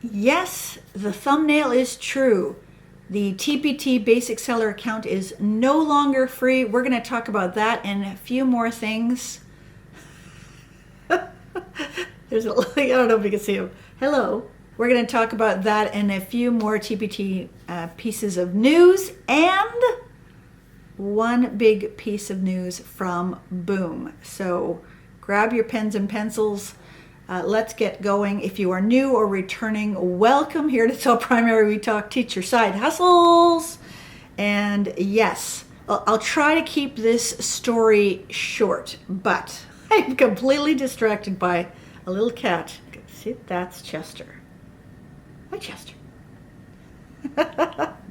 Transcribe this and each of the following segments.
Yes, the thumbnail is true. The TPT basic seller account is no longer free. We're going to talk about that and a few more things. There's a, I don't know if you can see him. Hello. We're going to talk about that and a few more TPT pieces of news and one big piece of news from Boom. So grab your pens and pencils. Let's get going. If you are new or returning, welcome here to Sell Primary. We talk teacher side hustles. And yes, I'll try to keep this story short, but I'm completely distracted by a little cat. See, that's Chester. Hi, Chester.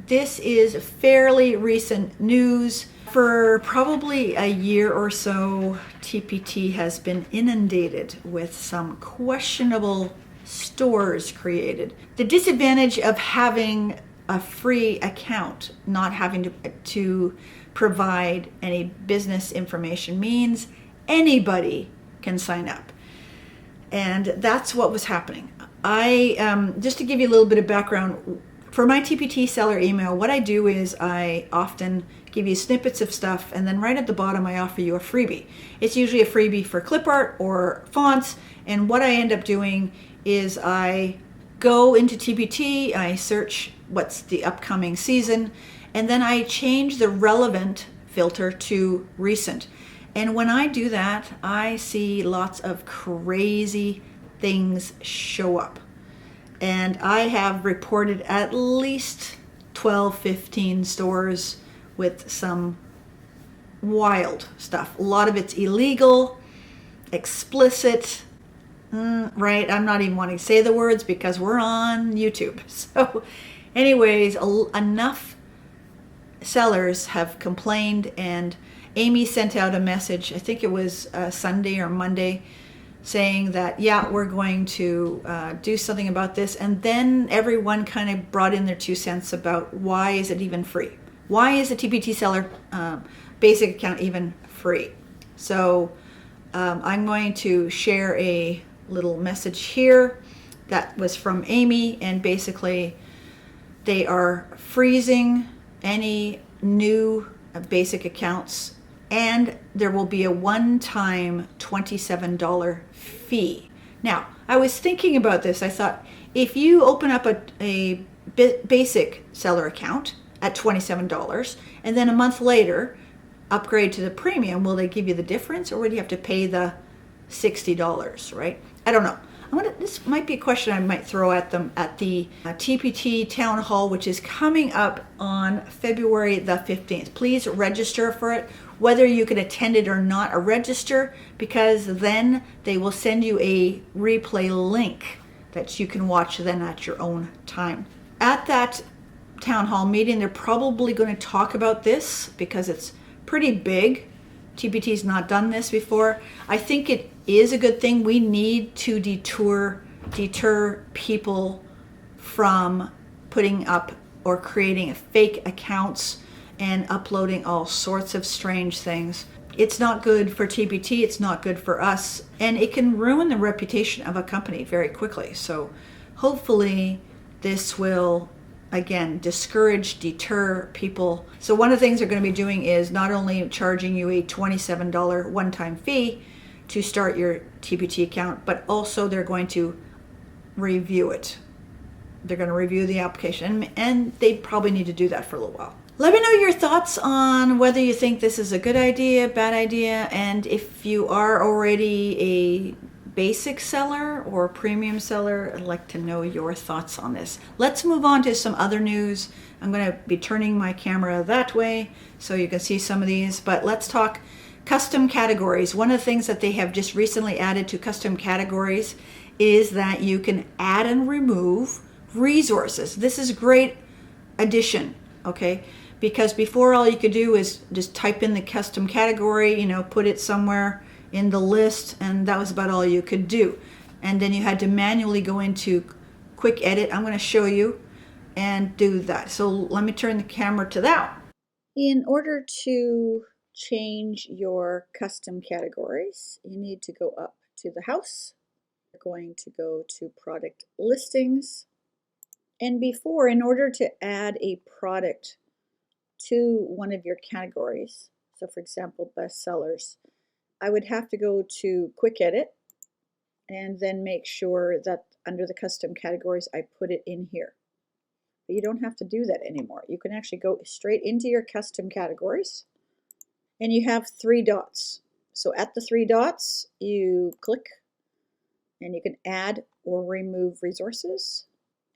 This is fairly recent news. For probably a year or so, TPT has been inundated with some questionable stores created. The disadvantage of having a free account, not having to provide any business information, means anybody can sign up. And that's what was happening. Just to give you a little bit of background, for my TPT seller email, what I do is I often give you snippets of stuff, and then right at the bottom I offer you a freebie. It's usually a freebie for clip art or fonts, and what I end up doing is I go into TPT, I search what's the upcoming season, and then I change the relevant filter to recent. And when I do that, I see lots of crazy things show up. And I have reported at least 12, 15 stores with some wild stuff. A lot of it's illegal, explicit, right? I'm not even wanting to say the words because we're on YouTube. So anyways, enough sellers have complained, and Amy sent out a message, I think it was Sunday or Monday, saying that, yeah, we're going to do something about this. And then everyone kind of brought in their 2 cents about why is it even free? Why is a TPT seller basic account even free? So I'm going to share a little message here that was from Amy, and basically they are freezing any new basic accounts, and there will be a one-time $27 fee. Now, I was thinking about this. I thought, if you open up a basic seller account at $27 and then a month later upgrade to the premium, will they give you the difference, or would you have to pay the $60, right? I don't know. This might be a question I might throw at them at the TPT Town Hall, which is coming up on February the 15th. Please register for it, whether you can attend it or not. Register, because then they will send you a replay link that you can watch then at your own time. At that Town Hall meeting, they're probably going to talk about this because it's pretty big. TPT's not done this before. I think it is a good thing. We need to deter people from putting up or creating fake accounts and uploading all sorts of strange things. It's not good for TPT, it's not good for us, and it can ruin the reputation of a company very quickly. So hopefully this will, again, deter people. So one of the things they're going to be doing is not only charging you a $27 one-time fee to start your TPT account, but also they're going to review it. They're going to review the application, and they probably need to do that for a little while. Let me know your thoughts on whether you think this is a good idea, bad idea, and if you are already a basic seller or premium seller, I'd like to know your thoughts on this. Let's move on to some other news. I'm going to be turning my camera that way so you can see some of these, but let's talk custom categories. One of the things that they have just recently added to custom categories is that you can add and remove resources. This is a great addition, okay? Because before, all you could do is just type in the custom category, put it somewhere in the list, and that was about all you could do. And then you had to manually go into quick edit. I'm going to show you and do that. So let me turn the camera to that. In order to change your custom categories, you need to go up to the house. You're going to go to product listings, And before, in order to add a product to one of your categories, so for example, bestsellers, I would have to go to Quick Edit and then make sure that under the custom categories, I put it in here. But you don't have to do that anymore. You can actually go straight into your custom categories and you have 3 dots. So at the 3 dots, you click and you can add or remove resources.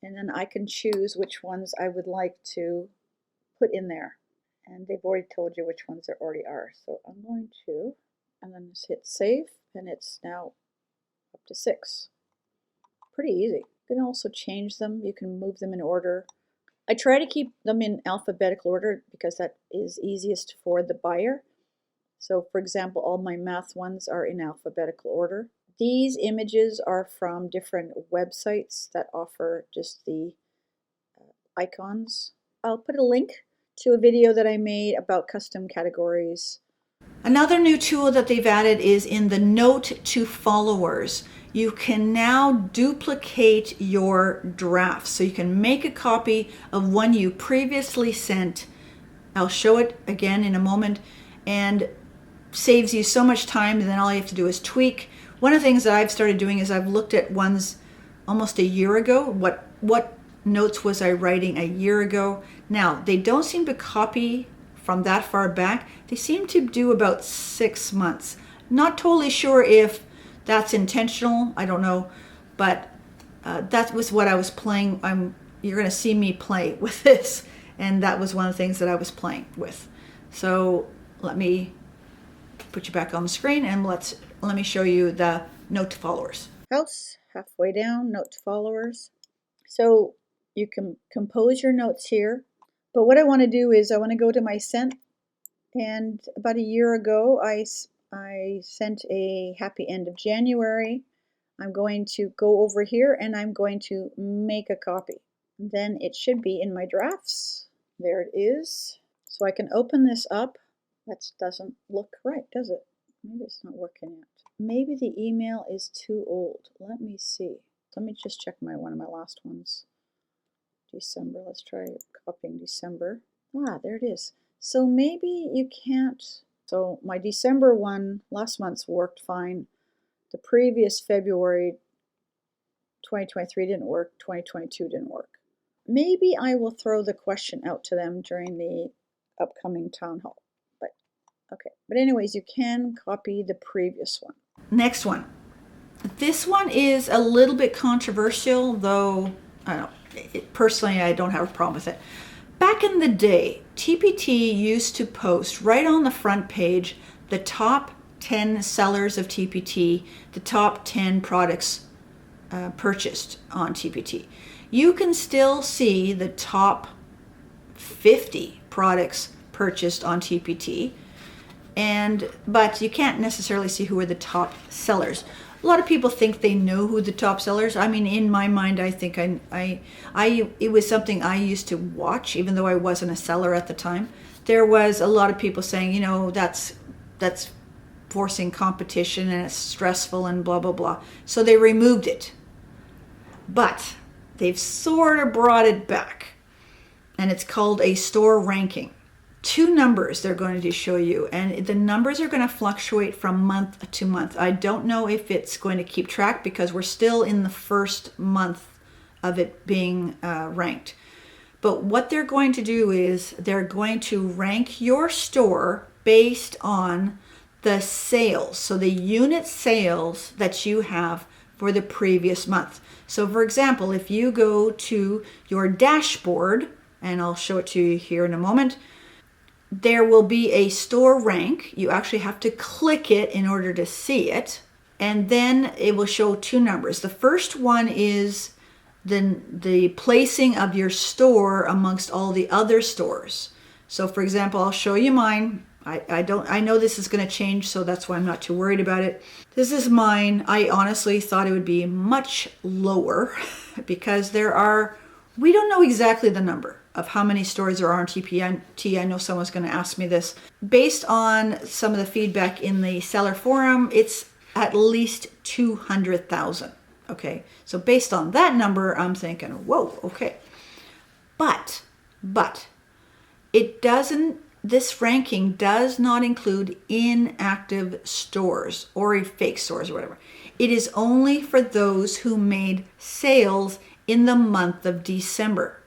And then I can choose which ones I would like to put in there. And they've already told you which ones there already are. So I'm going to, and then just hit save, and it's now up to 6. Pretty easy. You can also change them. You can move them in order. I try to keep them in alphabetical order because that is easiest for the buyer. So for example, all my math ones are in alphabetical order. These images are from different websites that offer just the icons. I'll put a link to a video that I made about custom categories. Another new tool that they've added is in the note to followers. You can now duplicate your drafts. So you can make a copy of one you previously sent. I'll show it again in a moment, and saves you so much time, and then all you have to do is tweak. One of the things that I've started doing is I've looked at ones almost a year ago. What notes was I writing a year ago? Now, they don't seem to copy from that far back. They seem to do about 6 months. Not totally sure if that's intentional, I don't know, but that was what I was playing. You're going to see me play with this, and that was one of the things that I was playing with. So let me put you back on the screen, and let me show you the note to followers. House, halfway down, note to followers. So you can compose your notes here, but what I want to do is I want to go to my sent, and about a year ago I sent a happy end of January. I'm going to go over here and I'm going to make a copy. Then it should be in my drafts. There it is. So I can open this up. That doesn't look right, does it? Maybe it's not working yet. Maybe the email is too old. Let me see. Let me just check one of my last ones. December. Let's try copying December. Ah, there it is. So maybe you can't. So my December one, last month's worked fine. The previous February 2023 didn't work. 2022 didn't work. Maybe I will throw the question out to them during the upcoming town hall. Okay, but anyways, you can copy the previous one. Next one. This one is a little bit controversial, though personally I don't have a problem with it. Back in the day, TPT used to post right on the front page the top 10 sellers of TPT, the top 10 products purchased on TPT. You can still see the top 50 products purchased on TPT. But you can't necessarily see who are the top sellers. A lot of people think they know who the top sellers. I mean, in my mind, I think it was something I used to watch, even though I wasn't a seller at the time. There was a lot of people saying, that's forcing competition and it's stressful and blah, blah, blah. So they removed it. But they've sort of brought it back, and it's called a store ranking. 2 numbers they're going to show you, and the numbers are going to fluctuate from month to month. I don't know if it's going to keep track because we're still in the first month of it being ranked. But what they're going to do is they're going to rank your store based on the sales, so the unit sales that you have for the previous month. So for example, if you go to your dashboard, and I'll show it to you here in a moment, there will be a store rank. You actually have to click it in order to see it. And then it will show 2 numbers. The first one is the placing of your store amongst all the other stores. So for example, I'll show you mine. I know this is going to change, so that's why I'm not too worried about it. This is mine. I honestly thought it would be much lower because we don't know exactly the number of how many stores there are on TPT. I know someone's going to ask me this. Based on some of the feedback in the seller forum, it's at least 200,000. Okay, so based on that number, I'm thinking, whoa, okay. But it doesn't, this ranking does not include inactive stores or fake stores or whatever. It is only for those who made sales in the month of December.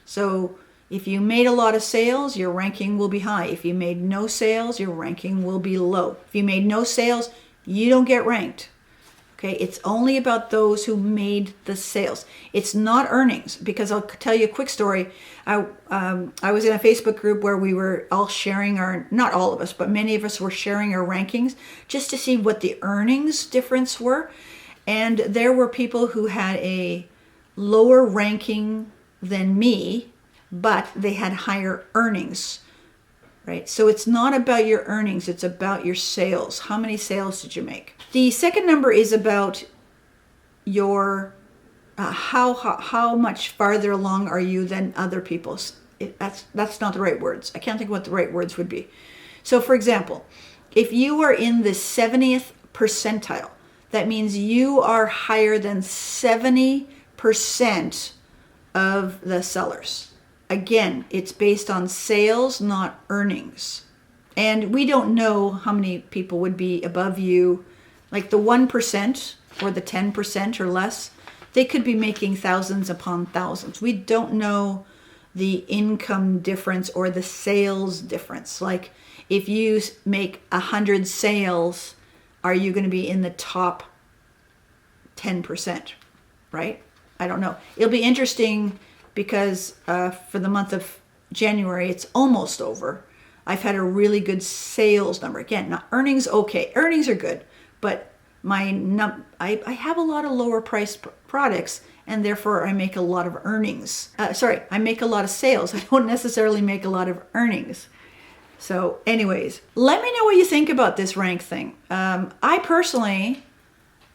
So if you made a lot of sales, your ranking will be high. If you made no sales, your ranking will be low. If you made no sales, you don't get ranked. Okay, it's only about those who made the sales. It's not earnings, because I'll tell you a quick story. I was in a Facebook group where we were all sharing our, not all of us, but many of us were sharing our rankings just to see what the earnings difference were. And there were people who had a lower ranking than me, but they had higher earnings. Right? So it's not about your earnings, it's about your sales. How many sales did you make? The second number is about your how much farther along are you than other people's. That's not the right words. I can't think of what the right words would be. So for example, if you are in the 70th percentile, that means you are higher than 70% of the sellers. Again, it's based on sales, not earnings. And we don't know how many people would be above you. Like the 1% or the 10% or less, they could be making thousands upon thousands. We don't know the income difference or the sales difference. Like if you make 100 sales, are you going to be in the top 10%, right? I don't know. It'll be interesting because for the month of January, it's almost over. I've had a really good sales number. Again, not earnings, okay. Earnings are good, but I have a lot of lower priced products, and therefore I make a lot of earnings. I make a lot of sales. I don't necessarily make a lot of earnings. So anyways, let me know what you think about this rank thing. I personally,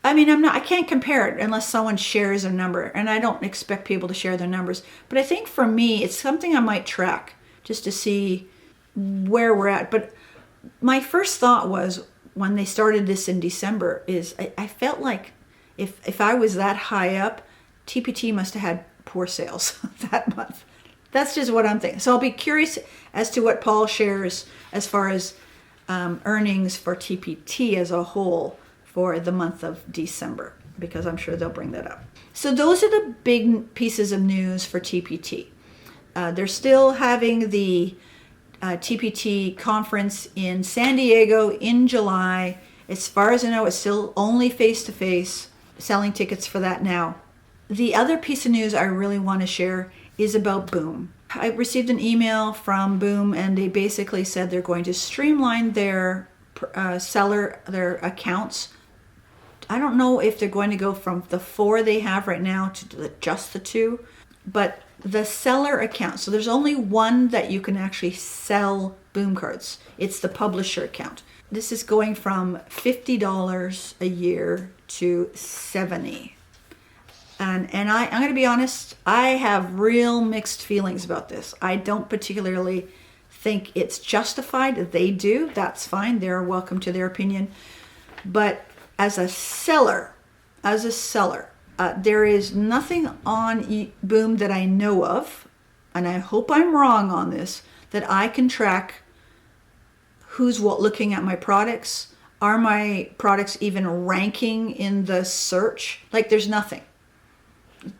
I can't compare it unless someone shares a number, and I don't expect people to share their numbers. But I think for me, it's something I might track just to see where we're at. But my first thought was, when they started this in December, is I felt like if I was that high up, TPT must have had poor sales that month. That's just what I'm thinking. So I'll be curious as to what Paul shares as far as earnings for TPT as a whole for the month of December, because I'm sure they'll bring that up. So those are the big pieces of news for TPT. They're still having the TPT conference in San Diego in July. As far as I know, it's still only face-to-face, selling tickets for that now. The other piece of news I really want to share is about Boom. I received an email from Boom, and they basically said they're going to streamline their their accounts. I don't know if they're going to go from the 4 they have right now to just the 2, but the seller account. So there's only one that you can actually sell Boom cards. It's the publisher account. This is going from $50 a year to $70. And I'm going to be honest, I have real mixed feelings about this. I don't particularly think it's justified. They do. That's fine. They're welcome to their opinion. But as a seller, there is nothing on Boom that I know of, and I hope I'm wrong on this, that I can track who's looking at my products. Are my products even ranking in the search? Like, there's nothing.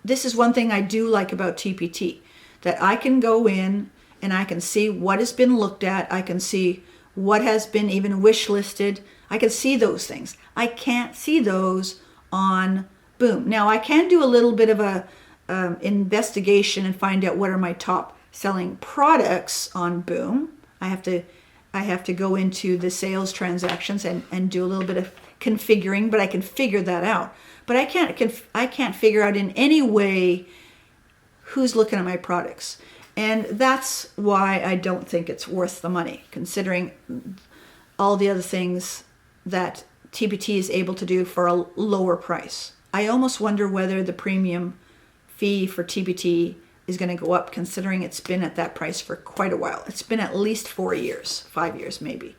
This is one thing I do like about TPT, that I can go in and I can see what has been looked at. I can see what has been even wish listed. I can see those things. I can't see those on Boom. Now, I can do a little bit of a investigation and find out what are my top selling products on Boom. I have to go into the sales transactions and do a little bit of configuring, but I can figure that out. But I can't figure out in any way who's looking at my products. And that's why I don't think it's worth the money, considering all the other things that TPT is able to do for a lower price. I almost wonder whether the premium fee for TPT is going to go up, considering it's been at that price for quite a while. It's been at least 4 years, 5 years maybe.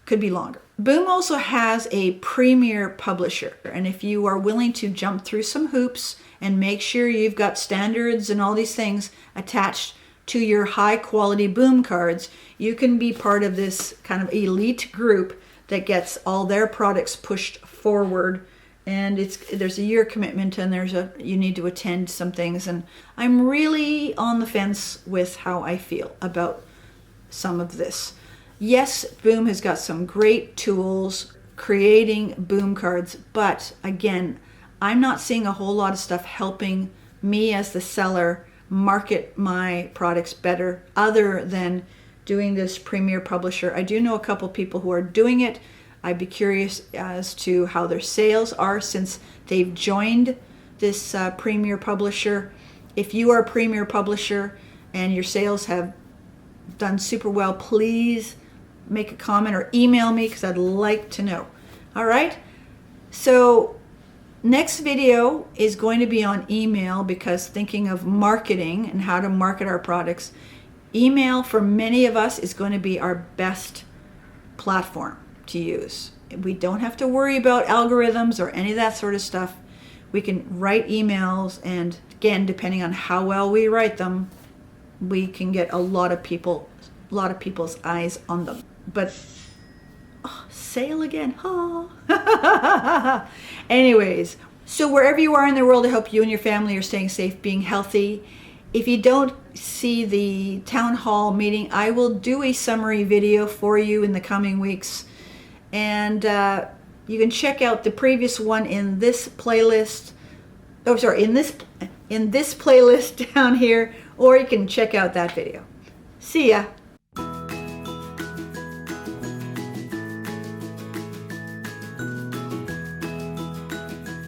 Could be longer. Boom also has a premier publisher, and if you are willing to jump through some hoops and make sure you've got standards and all these things attached to your high quality Boom cards, you can be part of this kind of elite group that gets all their products pushed forward. And there's a year commitment, and you need to attend some things, and I'm really on the fence with how I feel about some of this. Yes, Boom has got some great tools creating Boom cards, but again, I'm not seeing a whole lot of stuff helping me as the seller market my products better other than doing this premier publisher. I do know a couple people who are doing it. I'd be curious as to how their sales are since they've joined this premier publisher. If you are a premier publisher and your sales have done super well, please make a comment or email me because I'd like to know. All right, so next video is going to be on email, because thinking of marketing and how to market our products, email for many of us is going to be our best platform to use. We don't have to worry about algorithms or any of that sort of stuff. We can write emails, and again, depending on how well we write them, we can get a lot of people's eyes on them. But sale again. Anyways, so wherever you are in the world, I hope you and your family are staying safe, being healthy. If you don't see the town hall meeting, I will do a summary video for you in the coming weeks. And you can check out the previous one in this playlist. Oh, sorry, in this playlist down here, or you can check out that video. See ya.